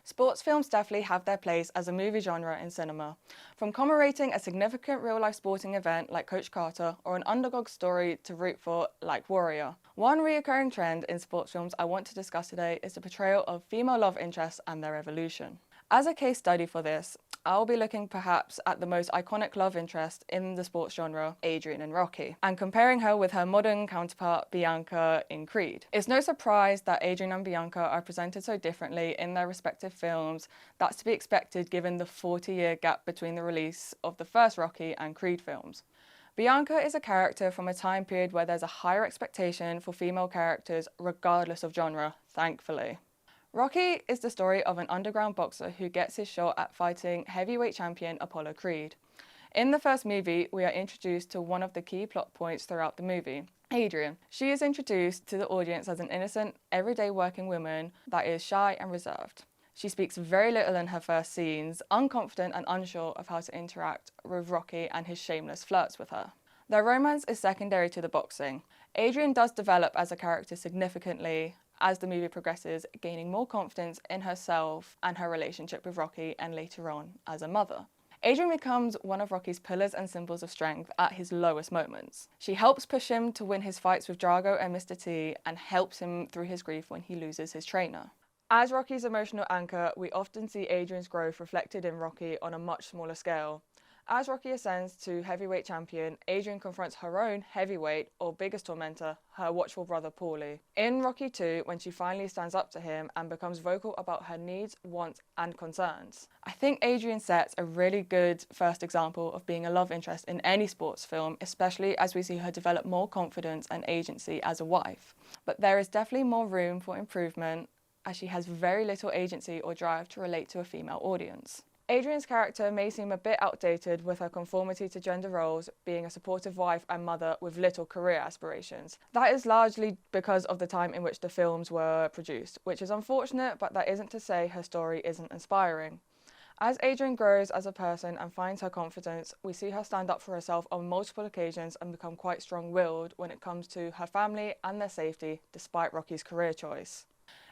Sports films definitely have their place as a movie genre in cinema. From commemorating a significant real-life sporting event like Coach Carter or an underdog story to root for like Warrior. One recurring trend in sports films I want to discuss today is the portrayal of female love interests and their evolution. As a case study for this, I'll be looking perhaps at the most iconic love interest in the sports genre, Adrian in Rocky, and comparing her with her modern counterpart, Bianca in Creed. It's no surprise that Adrian and Bianca are presented so differently in their respective films. That's to be expected given the 40-year gap between the release of the first Rocky and Creed films. Bianca is a character from a time period where there's a higher expectation for female characters regardless of genre, thankfully. Rocky is the story of an underground boxer who gets his shot at fighting heavyweight champion Apollo Creed. In the first movie, we are introduced to one of the key plot points throughout the movie, Adrian. She is introduced to the audience as an innocent, everyday working woman that is shy and reserved. She speaks very little in her first scenes, unconfident and unsure of how to interact with Rocky and his shameless flirts with her. Their romance is secondary to the boxing. Adrian does develop as a character significantly as the movie progresses, gaining more confidence in herself and her relationship with Rocky and later on as a mother. Adrian becomes one of Rocky's pillars and symbols of strength at his lowest moments. She helps push him to win his fights with Drago and Mr. T and helps him through his grief when he loses his trainer. As Rocky's emotional anchor, we often see Adrian's growth reflected in Rocky on a much smaller scale. As Rocky ascends to heavyweight champion, Adrian confronts her own heavyweight or biggest tormentor, her watchful brother Paulie. In Rocky 2, when she finally stands up to him and becomes vocal about her needs, wants and concerns. I think Adrian sets a really good first example of being a love interest in any sports film, especially as we see her develop more confidence and agency as a wife. But there is definitely more room for improvement as she has very little agency or drive to relate to a female audience. Adrian's character may seem a bit outdated with her conformity to gender roles, being a supportive wife and mother with little career aspirations. That is largely because of the time in which the films were produced, which is unfortunate, but that isn't to say her story isn't inspiring. As Adrian grows as a person and finds her confidence, we see her stand up for herself on multiple occasions and become quite strong-willed when it comes to her family and their safety, despite Rocky's career choice.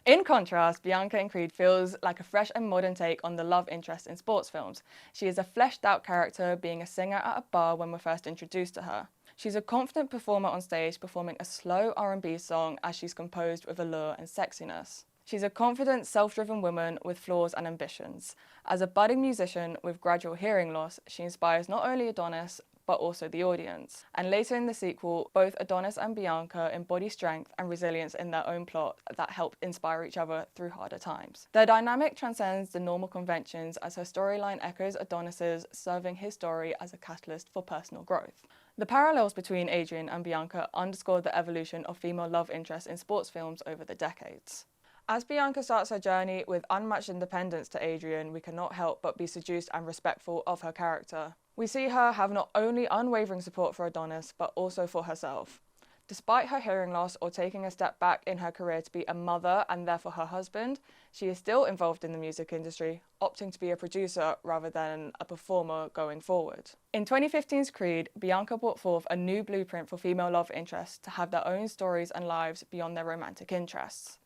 In contrast, Bianca in Creed feels like a fresh and modern take on the love interest in sports films. She is a fleshed out character, being a singer at a bar when we're first introduced to her. She's a confident performer on stage, performing a slow R&B song as she's composed with allure and sexiness. She's a confident, self-driven woman with flaws and ambitions. As a budding musician with gradual hearing loss, she inspires not only Adonis, but also the audience. And later in the sequel, both Adonis and Bianca embody strength and resilience in their own plot that help inspire each other through harder times. Their dynamic transcends the normal conventions as her storyline echoes Adonis's, serving his story as a catalyst for personal growth. The parallels between Adrian and Bianca underscore the evolution of female love interest in sports films over the decades. As Bianca starts her journey with unmatched independence to Adrian, we cannot help but be seduced and respectful of her character. We see her have not only unwavering support for Adonis, but also for herself. Despite her hearing loss or taking a step back in her career to be a mother and therefore her husband, she is still involved in the music industry, opting to be a producer rather than a performer going forward. In 2015's Creed, Bianca brought forth a new blueprint for female love interests to have their own stories and lives beyond their romantic interests.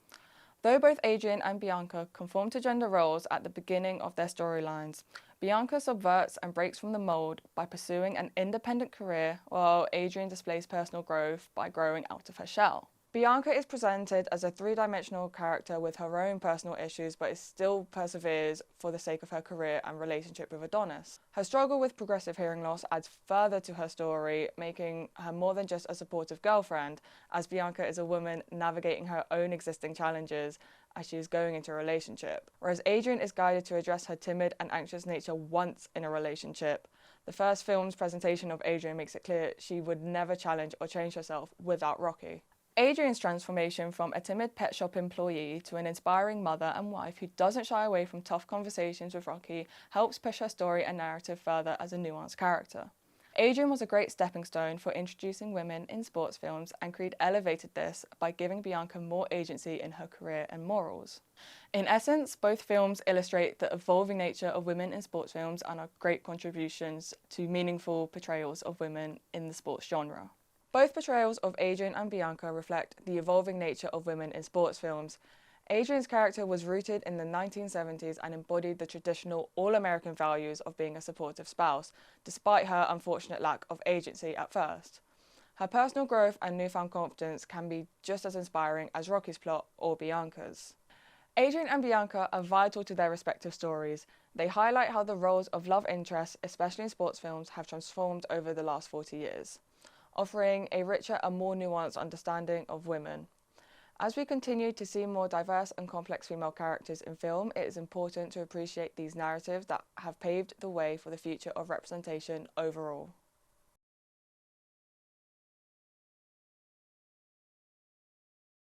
Though both Adrian and Bianca conform to gender roles at the beginning of their storylines, Bianca subverts and breaks from the mold by pursuing an independent career, while Adrian displays personal growth by growing out of her shell. Bianca is presented as a three-dimensional character with her own personal issues, but still perseveres for the sake of her career and relationship with Adonis. Her struggle with progressive hearing loss adds further to her story, making her more than just a supportive girlfriend, as Bianca is a woman navigating her own existing challenges as she is going into a relationship, whereas Adrian is guided to address her timid and anxious nature once in a relationship. The first film's presentation of Adrian makes it clear she would never challenge or change herself without Rocky. Adrian's transformation from a timid pet shop employee to an inspiring mother and wife who doesn't shy away from tough conversations with Rocky helps push her story and narrative further as a nuanced character. Adrian was a great stepping stone for introducing women in sports films, and Creed elevated this by giving Bianca more agency in her career and morals. In essence, both films illustrate the evolving nature of women in sports films and are great contributions to meaningful portrayals of women in the sports genre. Both portrayals of Adrian and Bianca reflect the evolving nature of women in sports films. Adrian's character was rooted in the 1970s and embodied the traditional all-American values of being a supportive spouse, despite her unfortunate lack of agency at first. Her personal growth and newfound confidence can be just as inspiring as Rocky's plot or Bianca's. Adrian and Bianca are vital to their respective stories. They highlight how the roles of love interests, especially in sports films, have transformed over the last 40 years, offering a richer and more nuanced understanding of women. As we continue to see more diverse and complex female characters in film, it is important to appreciate these narratives that have paved the way for the future of representation overall.